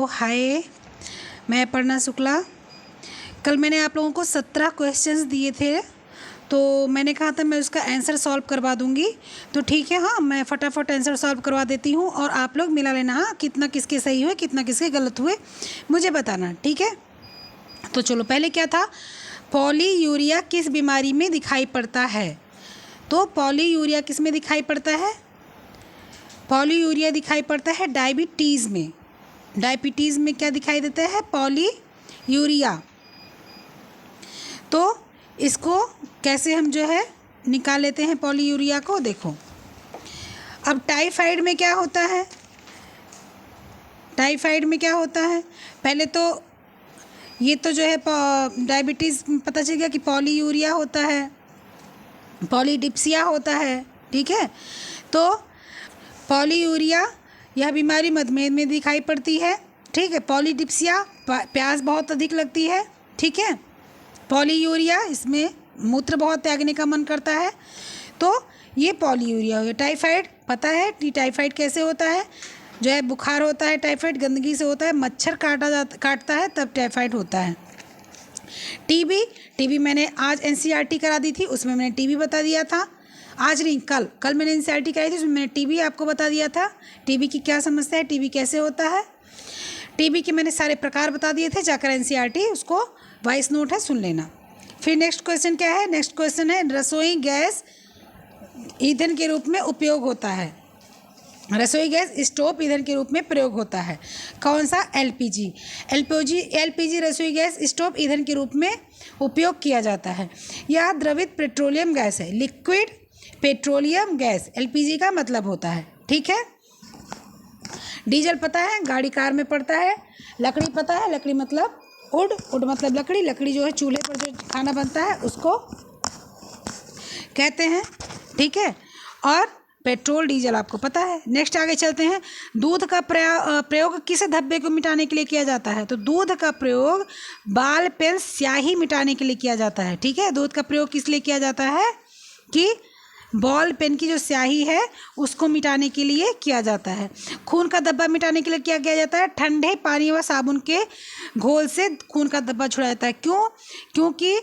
हाय, मैं अपर्णा शुक्ला। कल मैंने आप लोगों को 17 क्वेश्चंस दिए थे, तो मैंने कहा था मैं उसका आंसर सॉल्व करवा दूंगी। तो ठीक है, हाँ, मैं फटाफट आंसर सॉल्व करवा देती हूँ और आप लोग मिला लेना, हाँ, कितना किसके सही हुए कितना किसके गलत हुए मुझे बताना, ठीक है। तो चलो, पहले क्या था, पॉलीयूरिया किस बीमारी में दिखाई पड़ता है? तो पॉलीयूरिया किस में दिखाई पड़ता है? पॉलीयूरिया दिखाई पड़ता है डायबिटीज़ में। डायबिटीज़ में क्या दिखाई देता है? पॉलीयूरिया। तो इसको कैसे हम जो है निकाल लेते हैं पॉलीयूरिया को? देखो, अब टाइफाइड में क्या होता है? टाइफाइड में क्या होता है? पहले तो ये तो जो है डायबिटीज़ पता चल गया कि पॉलीयूरिया होता है, पॉलीडिप्सिया होता है, ठीक है। तो पॉलीयूरिया यह बीमारी मधुमेह में दिखाई पड़ती है, ठीक है। पॉलीडिप्सिया प्यास बहुत अधिक लगती है, ठीक है। पॉलीयूरिया इसमें मूत्र बहुत त्यागने का मन करता है, तो ये पॉलीयूरिया हो गया। टाइफाइड पता है कि टाइफाइड कैसे होता है? जो है बुखार होता है, टाइफाइड गंदगी से होता है, मच्छर काटता है तब टाइफाइड होता है। टीबी मैंने आज एनसीईआरटी करा दी थी, उसमें मैंने टीबी बता दिया था। आज नहीं, कल मैंने एनसीईआरटी कराई थी, उसमें मैंने टीबी आपको बता दिया था। टीबी की क्या समस्या है, टीबी कैसे होता है, टीबी के मैंने सारे प्रकार बता दिए थे। जाकर एनसीईआरटी उसको वॉइस नोट है, सुन लेना। फिर नेक्स्ट क्वेश्चन क्या है? नेक्स्ट क्वेश्चन है, रसोई गैस ईंधन के रूप में उपयोग होता है। रसोई गैस स्टोव ईंधन के रूप में प्रयोग होता है। कौन सा? एलपीजी रसोई गैस स्टोव ईंधन के रूप में उपयोग किया जाता है। यह द्रवित पेट्रोलियम गैस है, लिक्विड पेट्रोलियम गैस एलपीजी का मतलब होता है, ठीक है। डीजल पता है, गाड़ी कार में पड़ता है। लकड़ी पता है, लकड़ी मतलब वुड मतलब लकड़ी। लकड़ी जो है चूल्हे पर जो खाना बनता है उसको कहते हैं, ठीक है। और पेट्रोल डीजल आपको पता है। नेक्स्ट आगे चलते हैं। दूध का प्रयोग किस धब्बे को मिटाने के लिए किया जाता है? तो दूध का प्रयोग बाल पेन स्याही मिटाने के लिए किया जाता है, ठीक है। दूध का प्रयोग किस लिए किया जाता है? कि बॉल पेन की जो स्याही है उसको मिटाने के लिए किया जाता है। खून का धब्बा मिटाने के लिए क्या किया जाता है? ठंडे पानी व साबुन के घोल से खून का धब्बा छुड़ाया जाता है। क्यों? क्योंकि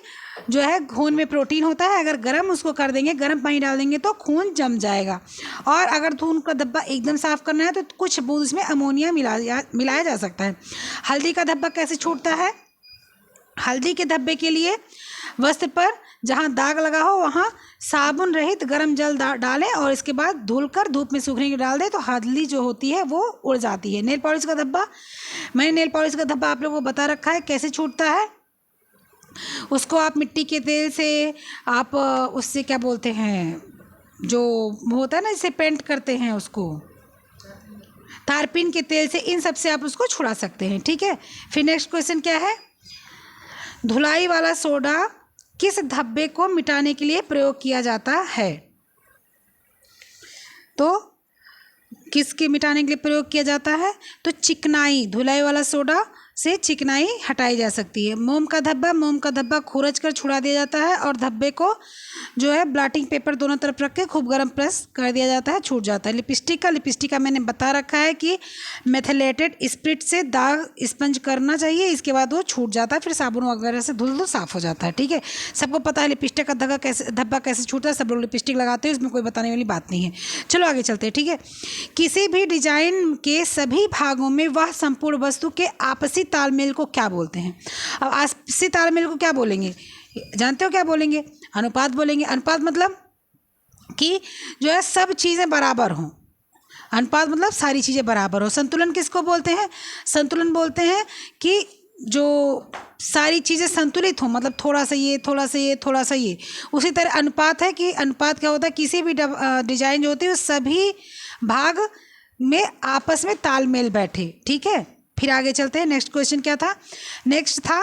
जो है खून में प्रोटीन होता है, अगर गर्म उसको कर देंगे, गर्म पानी डाल देंगे तो खून जम जाएगा। और अगर खून का धब्बा एकदम साफ करना है तो कुछ बूंद इसमें अमोनिया मिलाया जा सकता है। हल्दी का धब्बा कैसे छूटता है? हल्दी के धब्बे के लिए वस्त्र पर जहाँ दाग लगा हो वहाँ साबुन रहित गर्म जल डालें और इसके बाद धुलकर धूप में सूखने के डाल दें तो हल्दी जो होती है वो उड़ जाती है। नेल पॉलिश का धब्बा, मैंने नेल पॉलिश का धब्बा आप लोगों को बता रखा है कैसे छूटता है। उसको आप मिट्टी के तेल से, आप उससे क्या बोलते हैं, जो होता है ना जिसे पेंट करते हैं उसको, तारपीन के तेल से, इन सब से आप उसको छुड़ा सकते हैं, ठीक है। फिर नेक्स्ट क्वेश्चन क्या है? धुलाई वाला सोडा किस धब्बे को मिटाने के लिए प्रयोग किया जाता है? तो किसके मिटाने के लिए प्रयोग किया जाता है? तो चिकनाई, धुलाई वाला सोडा से चिकनाई हटाई जा सकती है। मोम का धब्बा खूरच कर छुड़ा दिया जाता है और धब्बे को जो है ब्लॉटिंग पेपर दोनों तरफ रख के खूब गर्म प्रेस कर दिया जाता है, छूट जाता है। लिपस्टिक का मैंने बता रखा है कि मेथिलेटेड स्पिरिट से दाग स्पंज करना चाहिए, इसके बाद वो छूट जाता है, फिर साबुन वगैरह से धुल दो, साफ़ हो जाता है, ठीक है। सबको पता है लिपस्टिक का धब्बा कैसे छूटता है, सब लोग लिपस्टिक लगाते हैं, उसमें कोई बताने वाली बात नहीं है। चलो आगे चलते हैं, ठीक है। किसी भी डिजाइन के सभी भागों में वह संपूर्ण वस्तु के आपसी तालमेल को क्या बोलते हैं? अब आपसी तालमेल को क्या बोलेंगे? जानते हो क्या बोलेंगे? अनुपात बोलेंगे। अनुपात मतलब कि जो है सब चीज़ें बराबर हों। अनुपात मतलब सारी चीज़ें बराबर हो। संतुलन किसको बोलते हैं? संतुलन बोलते हैं कि जो सारी चीज़ें संतुलित हों, मतलब थोड़ा सा ये, थोड़ा सा ये, थोड़ा सा ये। उसी तरह अनुपात है कि अनुपात क्या होता है? किसी भी डिजाइन जो होती है सभी भाग में आपस में तालमेल बैठे, ठीक है। फिर आगे चलते हैं। नेक्स्ट क्वेश्चन क्या था? नेक्स्ट था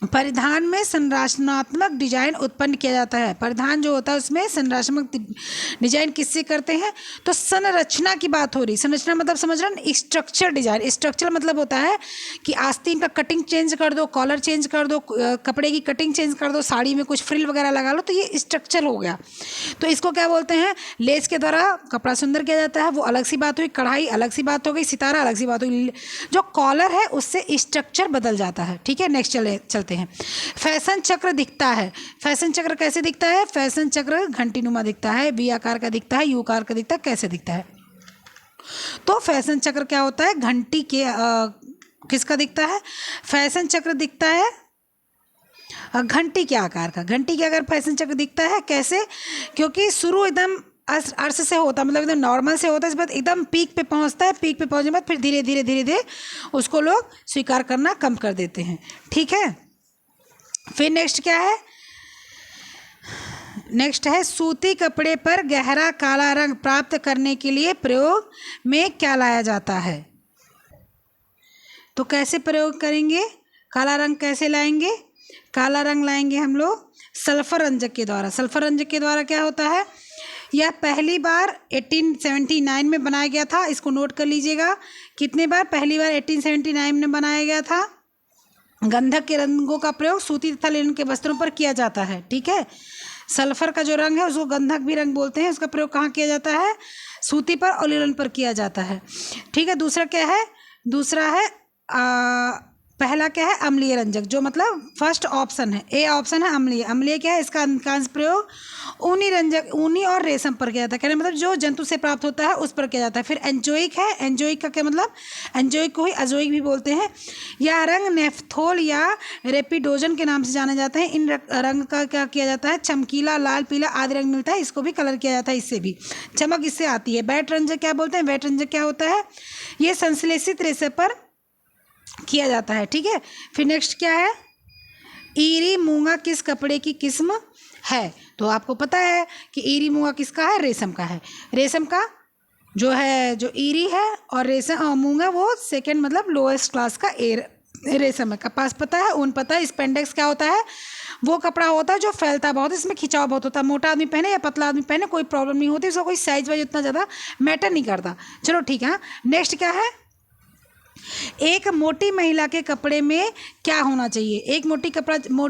परिधान में संरचनात्मक डिजाइन उत्पन्न किया जाता है। परिधान जो होता है उसमें संरचनात्मक डिजाइन किससे करते हैं? तो संरचना की बात हो रही। संरचना मतलब समझ रहे हैं, स्ट्रक्चर डिजाइन। स्ट्रक्चर मतलब होता है कि आस्तीन का कटिंग चेंज कर दो, कॉलर चेंज कर दो, कपड़े की कटिंग चेंज कर दो, साड़ी में कुछ फ्रिल वगैरह लगा लो, तो ये स्ट्रक्चर हो गया। तो इसको क्या बोलते हैं? लेस के द्वारा कपड़ा सुंदर किया जाता है, वो अलग सी बात हुई। कढ़ाई अलग सी बात हो गई, सितारा अलग सी बात हुई। जो कॉलर है उससे स्ट्रक्चर बदल जाता है। ठीक है, नेक्स्ट चलते हैं। फैशन चक्र दिखता है। फैशन चक्र कैसे दिखता है? फैशन चक्र घंटीनुमा दिखता है, वी आकार का दिखता है, यू आकार का दिखता है, कैसे दिखता है? तो फैशन चक्र क्या होता है? घंटी के किसका दिखता है? फैशन चक्र दिखता है घंटी के आकार का। घंटी के आकार फैशन चक्र दिखता है कैसे? क्योंकि शुरू एकदम अर्श से होता है, मतलब एकदम नॉर्मल से होता है, इस बाद एकदम पीक पे पहुंचता है। पीक पे पहुंचने के बाद फिर धीरे धीरे धीरे धीरे उसको लोग स्वीकार करना कम कर देते हैं। ठीक है, फिर नेक्स्ट क्या है? नेक्स्ट है सूती कपड़े पर गहरा काला रंग प्राप्त करने के लिए प्रयोग में क्या लाया जाता है? तो कैसे प्रयोग करेंगे? काला रंग कैसे लाएंगे? काला रंग लाएंगे हम लोग सल्फर रंजक के द्वारा। सल्फर रंजक के द्वारा क्या होता है? यह पहली बार 1879 में बनाया गया था। इसको नोट कर लीजिएगा। कितने बार? पहली बार 1879 में बनाया गया था। गंधक के रंगों का प्रयोग सूती तथा लिनन के वस्त्रों पर किया जाता है। ठीक है, सल्फर का जो रंग है उसको गंधक भी रंग बोलते हैं। उसका प्रयोग कहाँ किया जाता है? सूती पर और लिनन पर किया जाता है। ठीक है, दूसरा क्या है? दूसरा है पहला क्या है? अम्लीय रंजक, जो मतलब फर्स्ट ऑप्शन है, ए ऑप्शन है अम्लीय। अम्लीय क्या है? इसका अंश प्रयोग ऊनी रंजक, ऊनी और रेशम पर किया जाता है। कहने मतलब जो जंतु से प्राप्त होता है उस पर किया जाता है। फिर एंजोइक है। एंजोइक का क्या मतलब? एंजोइक को ही अजोइक भी बोलते हैं। यह रंग नेफ्थोल या रेपिडोजन के नाम से जाने जाते हैं। इन रंग का क्या किया जाता है? चमकीला लाल पीला आदि रंग मिलता है, इसको भी कलर किया जाता है, इससे भी चमक इससे आती है। बैट रंजक क्या बोलते हैं? बैट रंजक क्या होता है? ये संश्लेषित रेशे पर किया जाता है। ठीक है, फिर नेक्स्ट क्या है? ईरी मूंगा किस कपड़े की किस्म है? तो आपको पता है कि ईरी मूंगा किसका है? रेशम का है। रेशम का जो है, जो ईरी है और रेशम मूंगा वो सेकंड मतलब लोएस्ट क्लास का रेशम है। कपास पता है, ऊन पता है। स्पेंडेक्स क्या होता है? वो कपड़ा होता है जो फैलता बहुत है, इसमें खिंचाव बहुत होता है। मोटा आदमी पहने या पतला आदमी पहने कोई प्रॉब्लम नहीं होती, उसका कोई साइज वाइज उतना ज़्यादा मैटर नहीं करता। चलो ठीक है, नेक्स्ट क्या है? एक मोटी महिला के कपड़े में क्या होना चाहिए? एक मोटी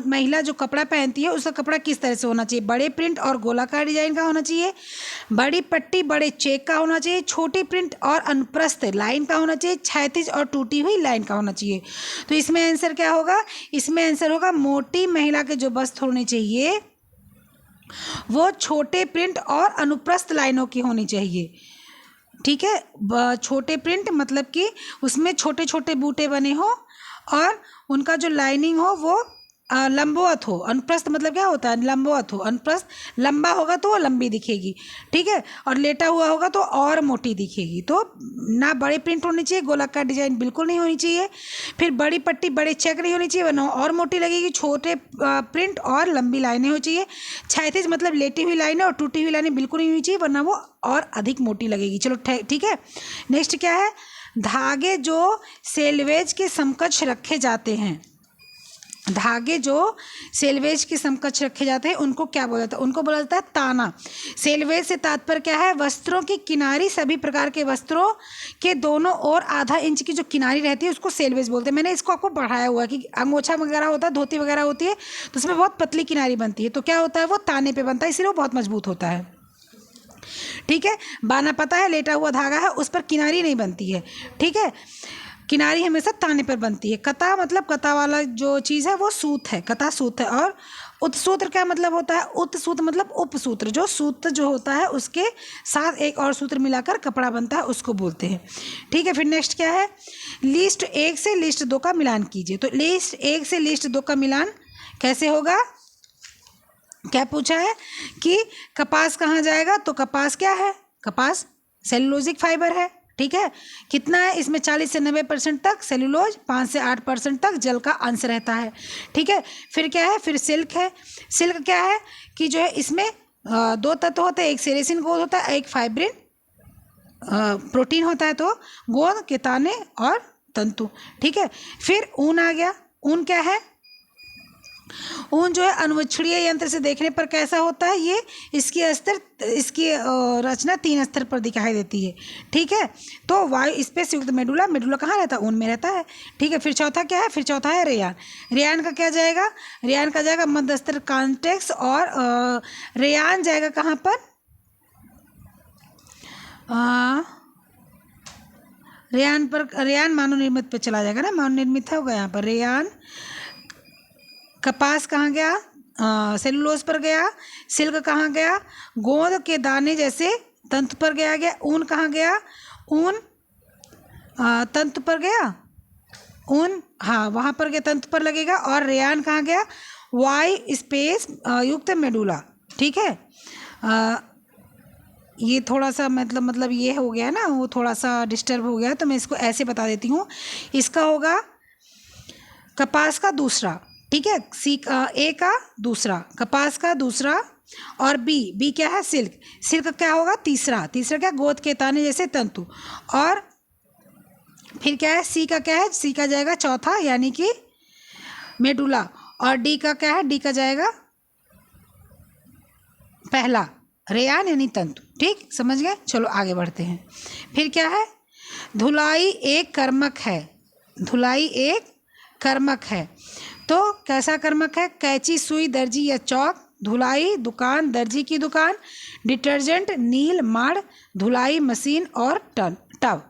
महिला जो कपड़ा पहनती है उसका कपड़ा किस तरह से होना चाहिए? बड़े प्रिंट और गोलाकार डिजाइन का होना चाहिए, बड़ी पट्टी बड़े चेक का होना चाहिए, छोटी प्रिंट और अनुप्रस्थ लाइन का होना चाहिए, क्षैतिज और टूटी हुई लाइन का होना चाहिए। तो इसमें आंसर क्या होगा? इसमें आंसर होगा मोटी महिला के जो वस्त्र होने चाहिए वो छोटे प्रिंट और अनुप्रस्थ लाइनों की होनी चाहिए। ठीक है, छोटे प्रिंट मतलब कि उसमें छोटे छोटे बूटे बने हो और उनका जो लाइनिंग हो वो लंबवत हो। अनुप्रस्थ मतलब क्या होता है? लंबवत हो। अनुप्रस्थ लंबा होगा तो वो लंबी दिखेगी। ठीक है, और लेटा हुआ होगा तो और मोटी दिखेगी। तो ना बड़े प्रिंट होनी चाहिए, गोलाकार डिजाइन बिल्कुल नहीं होनी चाहिए। फिर बड़ी पट्टी बड़े चेक नहीं होनी चाहिए वरना और मोटी लगेगी। छोटे प्रिंट और लंबी लाइनें होनी चाहिए। क्षैतिज मतलब लेटी हुई लाइनें और टूटी हुई लाइनें बिल्कुल नहीं होनी चाहिए वरना वो और अधिक मोटी लगेगी। चलो ठीक है, नेक्स्ट क्या है? धागे जो सेल्वेज के समकक्ष रखे जाते हैं, धागे जो सेल्वेज के समकक्ष रखे जाते हैं उनको क्या बोला जाता है? उनको बोला जाता है ताना। सेल्वेज से तात्पर्य क्या है? वस्त्रों की किनारी, सभी प्रकार के वस्त्रों के दोनों ओर आधा इंच की जो किनारी रहती है उसको सेल्वेज बोलते हैं। मैंने इसको आपको पढ़ाया हुआ है कि अंगोछा वगैरह होता है, धोती वगैरह होती है तो उसमें बहुत पतली किनारी बनती है, तो क्या होता है? वो ताने पर बनता है, इसलिए वो बहुत मजबूत होता है। ठीक है, बाना पता है, लेटा हुआ धागा है उस पर किनारी नहीं बनती है। ठीक है, किनारी हमेशा ताने पर बनती है। कता मतलब कता वाला जो चीज़ है वो सूत है, कता सूत है। और उत्सूत्र क्या मतलब होता है? उत्सूत्र मतलब उपसूत्र, जो सूत्र जो होता है उसके साथ एक और सूत्र मिलाकर कपड़ा बनता है उसको बोलते हैं। ठीक है, फिर नेक्स्ट क्या है? लिस्ट 1 से लिस्ट 2 का मिलान कीजिए। तो लिस्ट 1 से लिस्ट 2 का मिलान कैसे होगा? क्या पूछा है कि कपास कहाँ जाएगा? तो कपास क्या है? कपास सेलुलोजिक फाइबर है। ठीक है, कितना है इसमें? 40 से 90% तक सेलुलोज, 5 से 8% तक जल का अंश रहता है। ठीक है, फिर क्या है? फिर सिल्क है। सिल्क क्या है कि जो है इसमें 2 तत्व होते हैं, एक सेरेसिन गोंद होता है, एक फाइब्रिन प्रोटीन होता है। तो गोंद के ताने और तंतु। ठीक है, फिर ऊन आ गया। ऊन क्या है? ऊन जो है अनुवीक्षणीय यंत्र से देखने पर कैसा होता है, ये इसकी रचना 3 स्तर पर दिखाई देती है। ठीक है, तो वायु स्पेस युक्त मेडुला, मेडुला कहाँ रहता है, ऊन में रहता है। ठीक है, फिर चौथा क्या है, फिर चौथा है रेयान। रेयान का क्या जाएगा, रेयान का जाएगा मध्य स्तर कॉन्टेक्स, और रेयान जाएगा कहाँ पर, रेयान मानव निर्मित पे चला जाएगा ना, मानव निर्मित होगा यहाँ पर रेयान। कपास कहाँ गया, सेलुलोज पर गया। सिल्क कहाँ गया, गोंद के दाने जैसे तंतु पर गया। ऊन कहाँ गया, ऊन तंतु पर गया, ऊन हाँ वहाँ पर गया, तंतु पर लगेगा। और रेयान कहाँ गया, वाई स्पेस युक्त मेडुला। ठीक है, ये थोड़ा सा मतलब ये हो गया ना, वो थोड़ा सा डिस्टर्ब हो गया, तो मैं इसको ऐसे बता देती हूँ। इसका होगा कपास का दूसरा, ठीक है, ए का दूसरा, कपास का दूसरा, और बी क्या है, सिल्क क्या होगा, तीसरा क्या, गोंद के ताने जैसे तंतु। और फिर क्या है, सी का क्या है, सी का जाएगा चौथा यानी कि मेडुला। और डी का क्या है, डी का जाएगा पहला, रेयान यानी तंतु। ठीक, समझ गए, चलो आगे बढ़ते हैं। फिर क्या है, धुलाई एक कर्मक है, धुलाई एक कर्मक है। तो कैसा कर्मक है, कैंची, सुई, दर्जी या चौक। धुलाई दुकान, दर्जी की दुकान। डिटर्जेंट, नील, माड़। धुलाई मशीन और टब।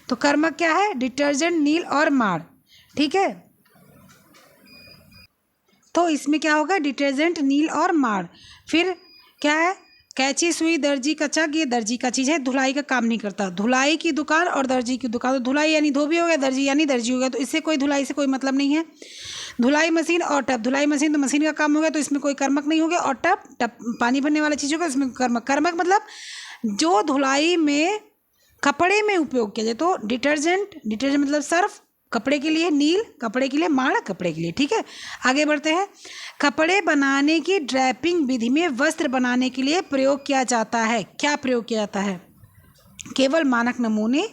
तो कर्मक क्या है, डिटर्जेंट, नील और माड़। ठीक है, तो इसमें क्या होगा, डिटर्जेंट, नील और माड़। फिर क्या है, कैंची, सुई, दर्जी का चक, ये दर्जी का चीज़ है, धुलाई का काम नहीं करता। धुलाई की दुकान और दर्जी की दुकान, तो धुलाई यानी धोबी हो गया, दर्जी यानी दर्जी हो गया, तो इससे कोई धुलाई से कोई मतलब नहीं है। धुलाई मशीन और टब, धुलाई मशीन तो मशीन का काम हो गया, तो इसमें कोई कर्मक नहीं हो गया। और टब पानी भरने वाला चीज़ होगा, इसमें कर्मक मतलब जो धुलाई में कपड़े में उपयोग किया जाए। तो डिटर्जेंट मतलब सर्फ कपड़े के लिए, नील कपड़े के लिए, माड़ कपड़े के लिए। ठीक है, आगे बढ़ते हैं। कपड़े बनाने की ड्रैपिंग विधि में वस्त्र बनाने के लिए प्रयोग किया जाता है, क्या प्रयोग किया जाता है, केवल मानक नमूने,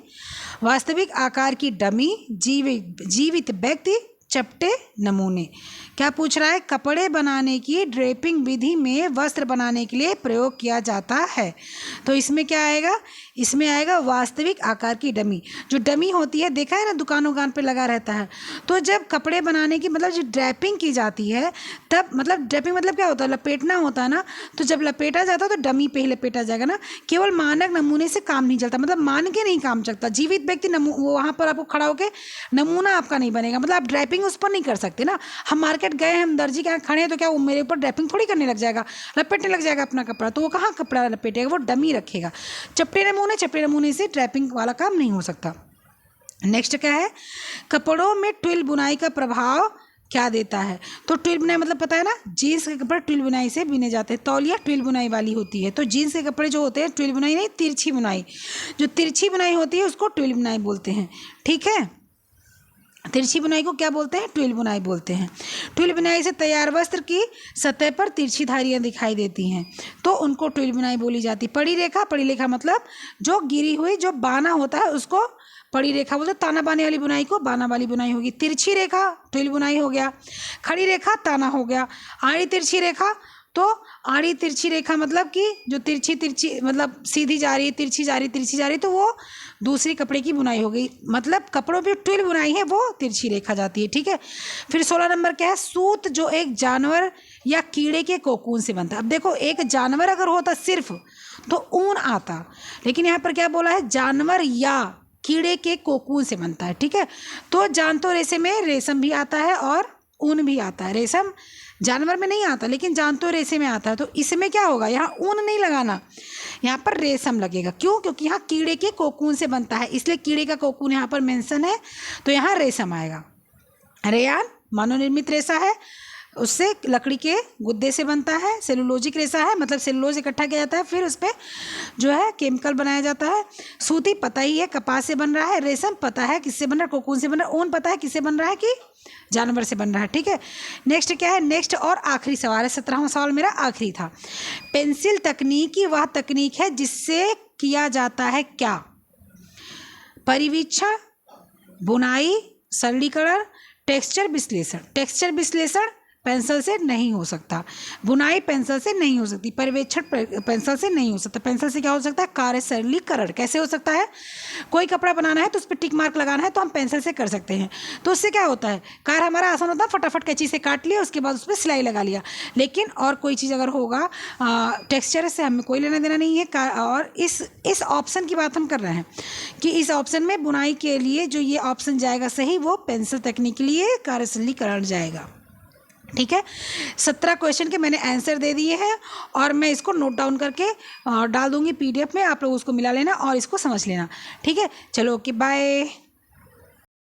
वास्तविक आकार की डमी, जीवित व्यक्ति, चपटे नमूने। क्या पूछ रहा है, कपड़े बनाने की ड्रेपिंग विधि में वस्त्र बनाने के लिए प्रयोग किया जाता है। तो इसमें क्या आएगा, इसमें आएगा वास्तविक आकार की डमी। जो डमी होती है, देखा है ना, दुकान पे लगा रहता है। तो जब कपड़े बनाने की मतलब जो ड्रैपिंग की जाती है, तब मतलब ड्रैपिंग मतलब क्या होता है, लपेटना होता है ना। तो जब लपेटा जाता है तो डमी पे ही लपेटा जाएगा ना। केवल मानक नमूने से काम नहीं चलता, मतलब मान के नहीं काम चलता। जीवित व्यक्ति वहाँ पर आपको खड़ा होकर नमूना आपका नहीं बनेगा, मतलब आप ड्रैपिंग उस पर नहीं कर सकते ना। हम मार्केट गए, हम दर्जी के यहाँ खड़े हैं, तो क्या वो मेरे ऊपर ड्रैपिंग थोड़ी करने लग जाएगा, लपेटने लग जाएगा अपना कपड़ा। तो वो कहाँ कपड़ा लपेटेगा, वो डमी रखेगा। चपटे नमूने से ड्रैपिंग वाला काम नहीं हो सकता। नेक्स्ट क्या है, कपड़ों में ट्विल बुनाई का प्रभाव क्या देता है। तो ट्विल बुनाई मतलब पता है ना, जीन्स के कपड़े ट्विल बुनाई से बुने जाते हैं। तौलिया ट्विल बुनाई वाली होती है। तो जीन्स के कपड़े जो होते हैं, ट्विल बुनाई नहीं, तिरछी बुनाई, जो तिरछी बुनाई होती है उसको ट्विल बुनाई बोलते हैं। ठीक है, तिरछी बुनाई को क्या बोलते हैं, ट्विल बुनाई बोलते हैं। ट्विल बुनाई से तैयार वस्त्र की सतह पर तिरछी धारियाँ दिखाई देती हैं, तो उनको ट्विल बुनाई बोली जाती है। पड़ी रेखा मतलब जो गिरी हुई जो बाना होता है उसको पड़ी रेखा बोलते, ताना बाने वाली बुनाई को बाना वाली बुनाई होगी। तिरछी रेखा ट्विल बुनाई हो गया, खड़ी रेखा ताना हो गया, आड़ी तिरछी रेखा, तो आड़ी तिरछी रेखा मतलब कि जो तिरछी मतलब सीधी जा रही है, तिरछी जा रही, तो वो दूसरी कपड़े की बुनाई हो गई। मतलब कपड़ों पे ट्विल बुनाई है वो तिरछी रेखा जाती है। ठीक है, फिर 16 नंबर क्या है, सूत जो एक जानवर या कीड़े के कोकून से बनता है। अब देखो, एक जानवर अगर होता सिर्फ तो ऊन आता, लेकिन यहाँ पर क्या बोला है, जानवर या कीड़े के कोकून से बनता है। ठीक है, तो जानतो रेशे में रेशम भी आता है और ऊन भी आता है। रेशम जानवर में नहीं आता, लेकिन जानतो रेशे में आता है। तो इसमें क्या होगा, यहाँ ऊन नहीं लगाना, यहाँ पर रेशम लगेगा। क्यों, क्योंकि यहाँ कीड़े के कोकून से बनता है, इसलिए कीड़े का कोकून यहाँ पर मेंशन है, तो यहाँ रेशम आएगा। रेयान मानव निर्मित रेशा है, उससे लकड़ी के गुद्दे से बनता है। सेलुलोजिक रेशा है, मतलब सेलुलोज इकट्ठा किया जाता है, फिर उस पर जो है केमिकल बनाया जाता है। सूती पता ही है, कपास से बन रहा है। रेशम पता है किससे बन रहा है, कोकून से बन रहा है। ऊन पता है किससे बन रहा है, कि जानवर से बन रहा है। ठीक है, नेक्स्ट क्या है, नेक्स्ट और आखिरी सवाल है, 17वां सवाल मेरा आखिरी था। पेंसिल तकनीक वह तकनीक है जिससे किया जाता है क्या, परिवीक्षण, बुनाई, सरलीकरण, टेक्सचर विश्लेषण। टेक्सचर विश्लेषण पेंसिल से नहीं हो सकता, बुनाई पेंसिल से नहीं हो सकती, पर्यवेक्षण पेंसिल से नहीं हो सकता। पेंसिल से क्या हो सकता है? कार्य सरलीकरण। कैसे हो सकता है? कोई कपड़ा बनाना है तो उस पर टिक मार्क लगाना है तो हम पेंसिल से कर सकते हैं, तो उससे क्या होता है? कार्य हमारा आसान होता है, फटाफट कैंची से काट लिया, उसके बाद उस पर सिलाई लगा लिया। लेकिन और कोई चीज़ अगर होगा, टेक्सचर से हमें कोई लेना देना नहीं है। और इस ऑप्शन की बात हम कर रहे हैं कि इस ऑप्शन में बुनाई के लिए जो ये ऑप्शन जाएगा सही, वो पेंसिल तकनीक के लिए कार्य सरलीकरण जाएगा। ठीक है, 17 क्वेश्चन के मैंने आंसर दे दिए हैं और मैं इसको नोट डाउन करके डाल दूंगी PDF में, आप लोग उसको मिला लेना और इसको समझ लेना। ठीक है, चलो ओके बाय।